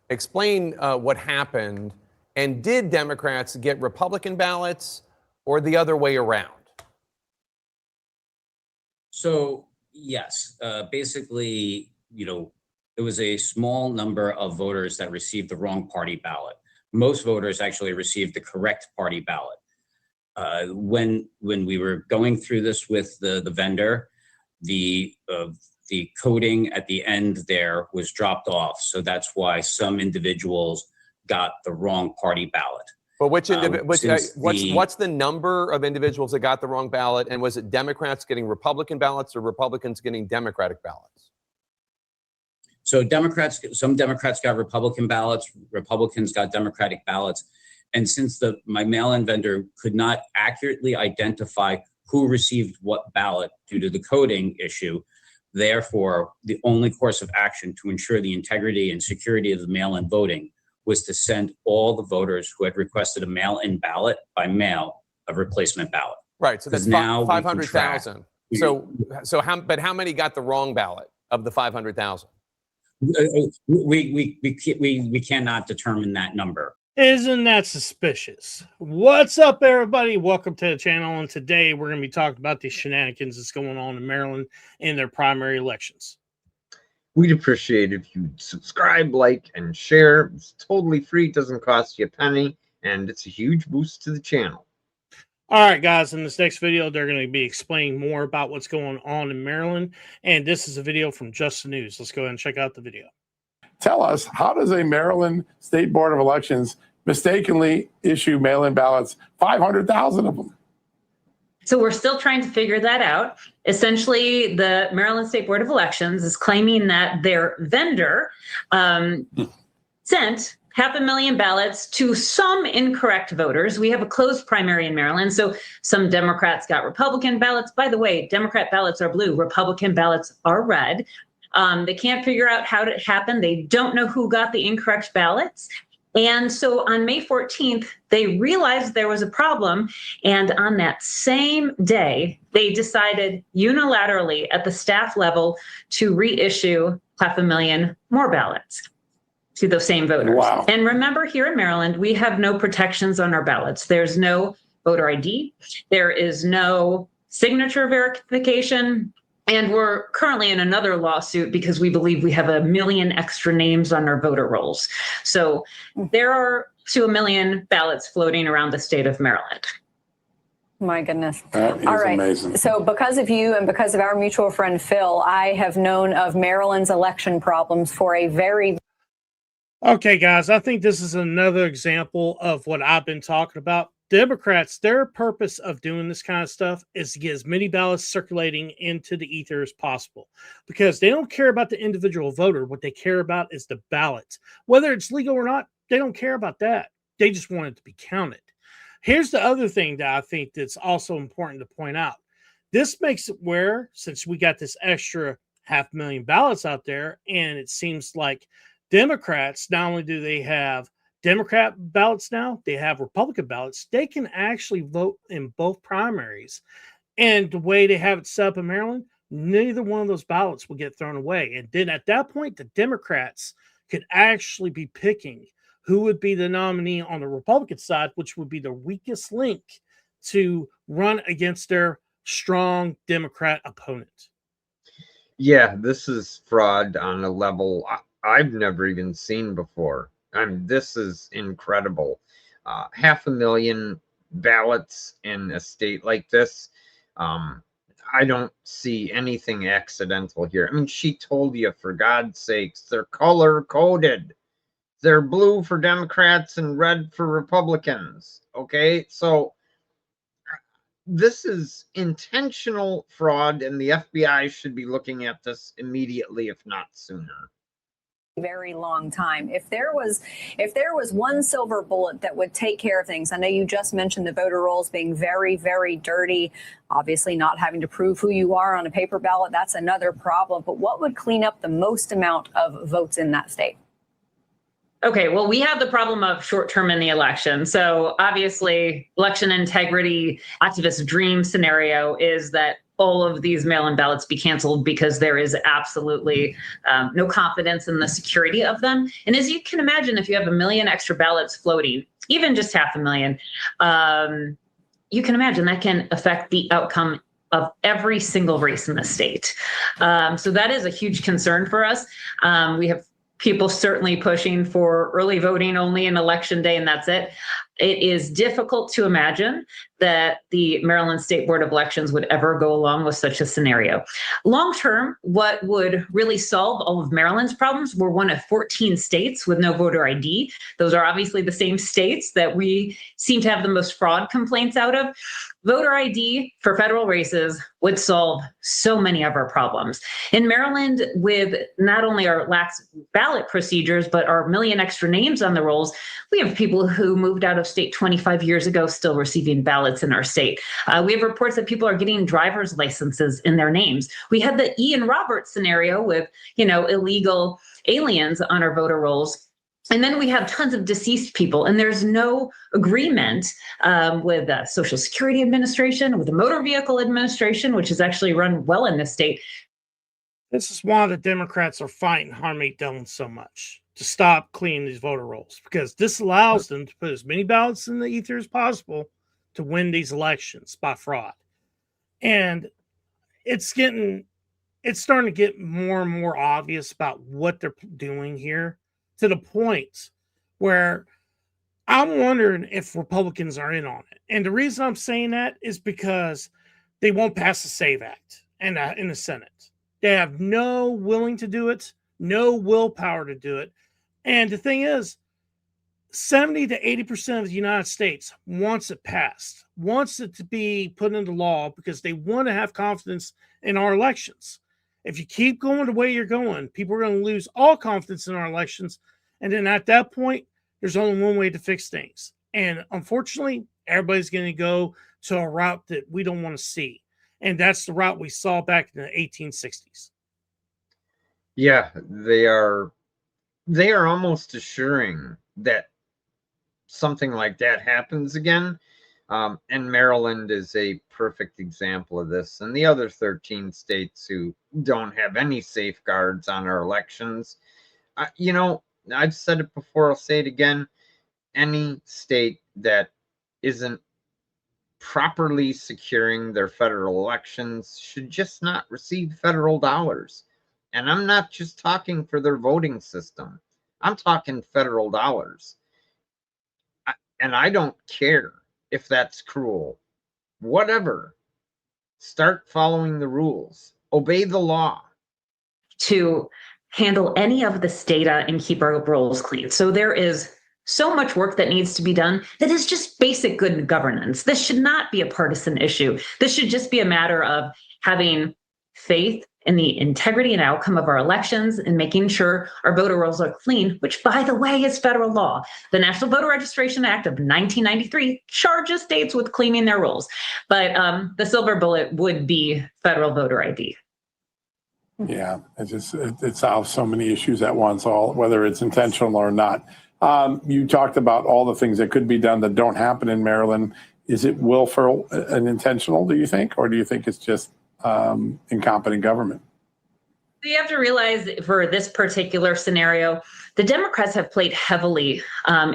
Explain what happened, and did Democrats get Republican ballots or the other way around? So, yes, basically, it was a small number of voters that received the wrong party ballot. Most voters actually received the correct party ballot. When we were going through this with the vendor, the coding at the end there was dropped off. So that's why some individuals got the wrong party ballot. But what's the number of individuals that got the wrong ballot? And was it Democrats getting Republican ballots or Republicans getting Democratic ballots? So some Democrats got Republican ballots, Republicans got Democratic ballots. And since my mail-in vendor could not accurately identify who received what ballot due to the coding issue, therefore, the only course of action to ensure the integrity and security of the mail-in voting was to send all the voters who had requested a mail-in ballot by mail a replacement ballot. Right. So that's now 500,000. So how many got the wrong ballot of the 500,000? We cannot determine that number. Isn't that suspicious? What's up, everybody? Welcome to the channel, and today we're going to be talking about the shenanigans that's going on in Maryland in their primary elections. We'd appreciate if you subscribe, like, and share. It's totally free, doesn't cost you a penny, and it's a huge boost to the channel. All right, guys, in this next video, they're going to be explaining more about what's going on in Maryland, and this is a video from Just the News. Let's go ahead and check out the video. Tell us, how does a Maryland State Board of Elections mistakenly issue mail-in ballots, 500,000 of them? So we're still trying to figure that out. Essentially, the Maryland State Board of Elections is claiming that their vendor sent 500,000 ballots to some incorrect voters. We have a closed primary in Maryland, so some Democrats got Republican ballots. By the way, Democrat ballots are blue, Republican ballots are red. They can't figure out how it happened. They don't know who got the incorrect ballots. And so on May 14th, they realized there was a problem. And on that same day, they decided unilaterally at the staff level to reissue 500,000 more ballots to those same voters. Wow. And remember, here in Maryland, we have no protections on our ballots. There's no voter ID. There is no signature verification. And we're currently in another lawsuit because we believe we have 1 million extra names on our voter rolls. So there are to 1 million ballots floating around the state of Maryland. My goodness. That is all right. amazing. So because of you and because of our mutual friend, Phil, I have known of Maryland's election problems for a very... Okay, guys, I think this is another example of what I've been talking about. Democrats, their purpose of doing this kind of stuff is to get as many ballots circulating into the ether as possible, because they don't care about the individual voter. What they care about is the ballot. Whether it's legal or not, they don't care about that. They just want it to be counted. Here's the other thing that I think that's also important to point out. This makes it where, since we got this extra 500,000 ballots out there, and it seems like Democrats, not only do they have Democrat ballots now, they have Republican ballots. They can actually vote in both primaries. And the way they have it set up in Maryland, neither one of those ballots will get thrown away. And then at that point, the Democrats could actually be picking who would be the nominee on the Republican side, which would be the weakest link to run against their strong Democrat opponent. Yeah, this is fraud on a level I've never even seen before. This is incredible. 500,000 ballots in a state like this. I don't see anything accidental here. I mean, she told you, for God's sakes, they're color coded. They're blue for Democrats and red for Republicans. Okay, so this is intentional fraud, and the FBI should be looking at this immediately, if not sooner. Very long time. If there was one silver bullet that would take care of things, I know you just mentioned the voter rolls being very, very dirty, obviously not having to prove who you are on a paper ballot, that's another problem. But what would clean up the most amount of votes in that state? Okay, well, we have the problem of short term in the election. So obviously, election integrity activist dream scenario is that all of these mail-in ballots be canceled because there is absolutely no confidence in the security of them. And as you can imagine, if you have 1 million extra ballots floating, even just 500,000, you can imagine that can affect the outcome of every single race in the state. So that is a huge concern for us. We have people certainly pushing for early voting only in election day, and that's it. It is difficult to imagine that the Maryland State Board of Elections would ever go along with such a scenario. Long term, what would really solve all of Maryland's problems? We're one of 14 states with no voter ID. Those are obviously the same states that we seem to have the most fraud complaints out of. Voter ID for federal races would solve so many of our problems. In Maryland, with not only our lax ballot procedures, but our 1 million extra names on the rolls, we have people who moved out of state 25 years ago still receiving ballots in our state. We have reports that people are getting driver's licenses in their names. We had the Ian Roberts scenario with, illegal aliens on our voter rolls. And then we have tons of deceased people, and there's no agreement with the Social Security Administration, with the Motor Vehicle Administration, which is actually run well in this state. This is why the Democrats are fighting Harmeet Dillon so much, to stop cleaning these voter rolls, because this allows them to put as many ballots in the ether as possible to win these elections by fraud. And it's starting to get more and more obvious about what they're doing here, to the point where I'm wondering if Republicans are in on it. And the reason I'm saying that is because they won't pass the SAVE Act in the Senate. They have no willing to do it, no willpower to do it. And the thing is, 70 to 80% of the United States wants it passed, wants it to be put into law, because they want to have confidence in our elections. If you keep going the way you're going, people are going to lose all confidence in our elections. And then at that point, there's only one way to fix things. And unfortunately, everybody's going to go to a route that we don't want to see. And that's the route we saw back in the 1860s. Yeah, they are almost assuring that something like that happens again. And Maryland is a perfect example of this. And the other 13 states who don't have any safeguards on our elections, I've said it before, I'll say it again. Any state that isn't properly securing their federal elections should just not receive federal dollars. And I'm not just talking for their voting system. I'm talking federal dollars. And I don't care if that's cruel. Whatever. Start following the rules. Obey the law. To handle any of this data and keep our rolls clean. So there is so much work that needs to be done that is just basic good governance. This should not be a partisan issue. This should just be a matter of having faith in the integrity and outcome of our elections and making sure our voter rolls are clean, which, by the way, is federal law. The National Voter Registration Act of 1993 charges states with cleaning their rolls. But the silver bullet would be federal voter ID. Yeah, it solves so many issues at once, whether it's intentional or not. You talked about all the things that could be done that don't happen in Maryland. Is it willful and intentional, do you think? Or do you think it's just incompetent government? So you have to realize, for this particular scenario, the Democrats have played heavily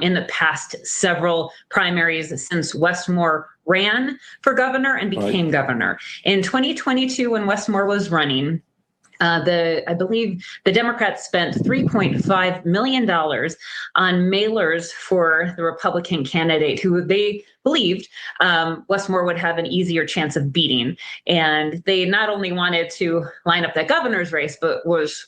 in the past several primaries since Wes Moore ran for governor and became governor. In 2022, when Wes Moore was running, I believe the Democrats spent $3.5 million on mailers for the Republican candidate who they believed Wes Moore would have an easier chance of beating. And they not only wanted to line up that governor's race, but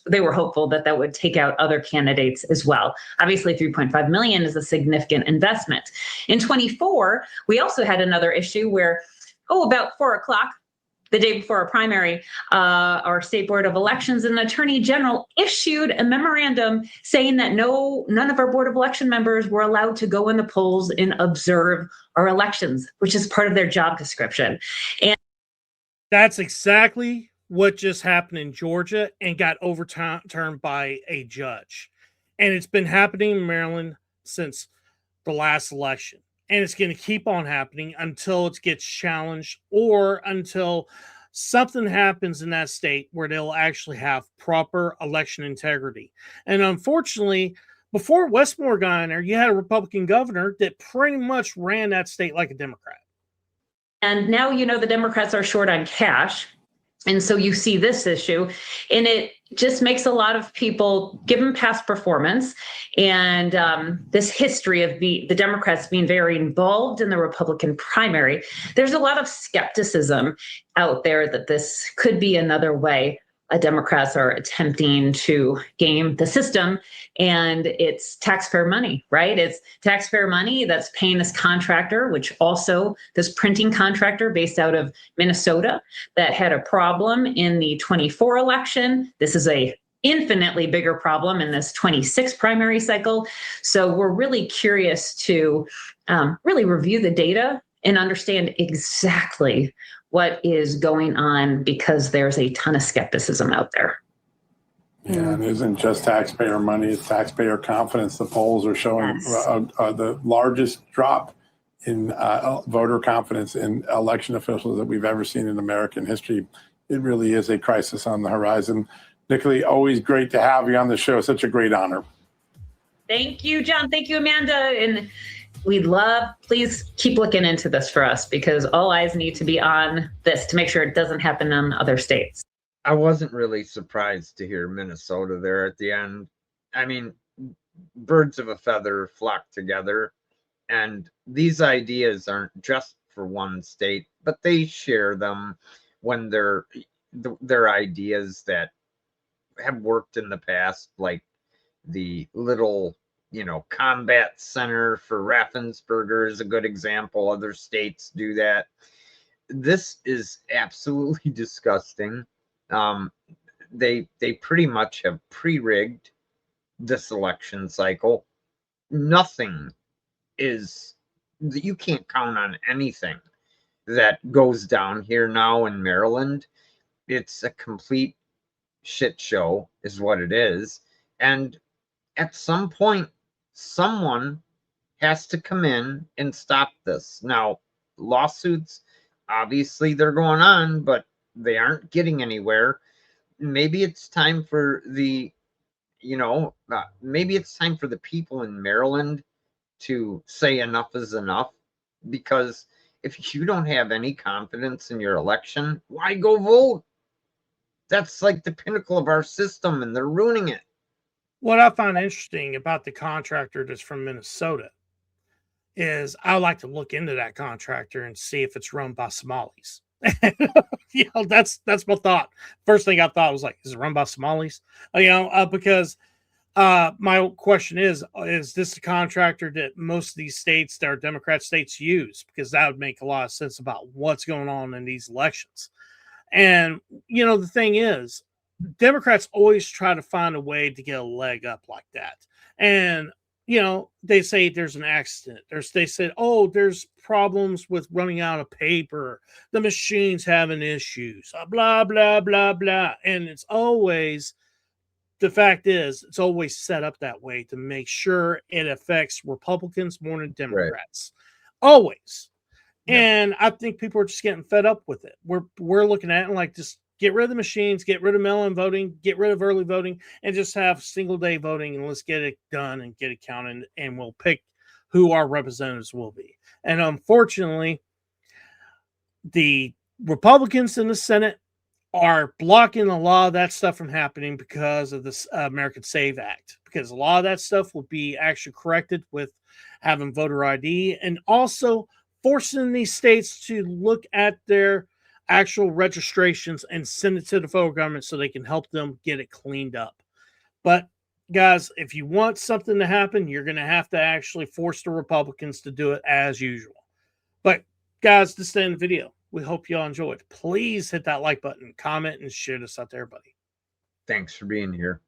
they were hopeful that that would take out other candidates as well. Obviously, $3.5 million is a significant investment. In 24, we also had another issue where, about 4 o'clock, the day before our primary, our State Board of Elections and Attorney General issued a memorandum saying that none of our Board of Election members were allowed to go in the polls and observe our elections, which is part of their job description. And that's exactly what just happened in Georgia and got overturned by a judge. And it's been happening in Maryland since the last election. And it's going to keep on happening until it gets challenged or until something happens in that state where they'll actually have proper election integrity. And unfortunately, before Wes Moore got in there, you had a Republican governor that pretty much ran that state like a Democrat. And now, the Democrats are short on cash. And so you see this issue, and it just makes a lot of people, given past performance and this history of the Democrats being very involved in the Republican primary, there's a lot of skepticism out there that this could be another way Democrats are attempting to game the system. And it's taxpayer money, right? It's taxpayer money that's paying this contractor, this printing contractor based out of Minnesota that had a problem in the 24 election. This is a infinitely bigger problem in this 26 primary cycle. So we're really curious to really review the data and understand exactly what is going on, because there's a ton of skepticism out there. Yeah, it isn't just taxpayer money, it's taxpayer confidence. The polls are showing the largest drop in voter confidence in election officials that we've ever seen in American history. It really is a crisis on the horizon. Nicolai, always great to have you on the show. Such a great honor. Thank you, John. Thank you, Amanda. And please keep looking into this for us, because all eyes need to be on this to make sure it doesn't happen in other states. I wasn't really surprised to hear Minnesota there at the end. I mean, birds of a feather flock together, and these ideas aren't just for one state, but they share them when they're ideas that have worked in the past, like the little combat center for Raffensperger is a good example. Other states do that. This is absolutely disgusting. They pretty much have pre-rigged this election cycle. Nothing is, you can't count on anything that goes down here now in Maryland. It's a complete shit show is what it is. And at some point, someone has to come in and stop this. Now, lawsuits, obviously they're going on, but they aren't getting anywhere. Maybe it's time for maybe it's time for the people in Maryland to say enough is enough, because if you don't have any confidence in your election, why go vote? That's like the pinnacle of our system, and they're ruining it. What I find interesting about the contractor that's from Minnesota is I like to look into that contractor and see if it's run by Somalis. That's my thought. First thing I thought was like, is it run by Somalis? Because my question is this a contractor that most of these states that are Democrat states use? Because that would make a lot of sense about what's going on in these elections. And, the thing is, Democrats always try to find a way to get a leg up like that. And, they say there's an accident. They said, there's problems with running out of paper. The machine's having issues, blah, blah, blah, blah. And it's always, the fact is, it's always set up that way to make sure it affects Republicans more than Democrats. Right. Always. Yeah. And I think people are just getting fed up with it. We're looking at it and like, just get rid of the machines, get rid of mail-in voting, get rid of early voting, and just have single-day voting, and let's get it done and get it counted, and we'll pick who our representatives will be. And unfortunately, the Republicans in the Senate are blocking a lot of that stuff from happening because of this American Save Act, because a lot of that stuff will be actually corrected with having voter ID, and also forcing these states to look at their actual registrations and send it to the federal government so they can help them get it cleaned up. But guys, if you want something to happen, you're going to have to actually force the Republicans to do it as usual. But guys, this is the end of the video. We hope y'all enjoyed. Please hit that like button, comment, and share this out to everybody. Thanks for being here.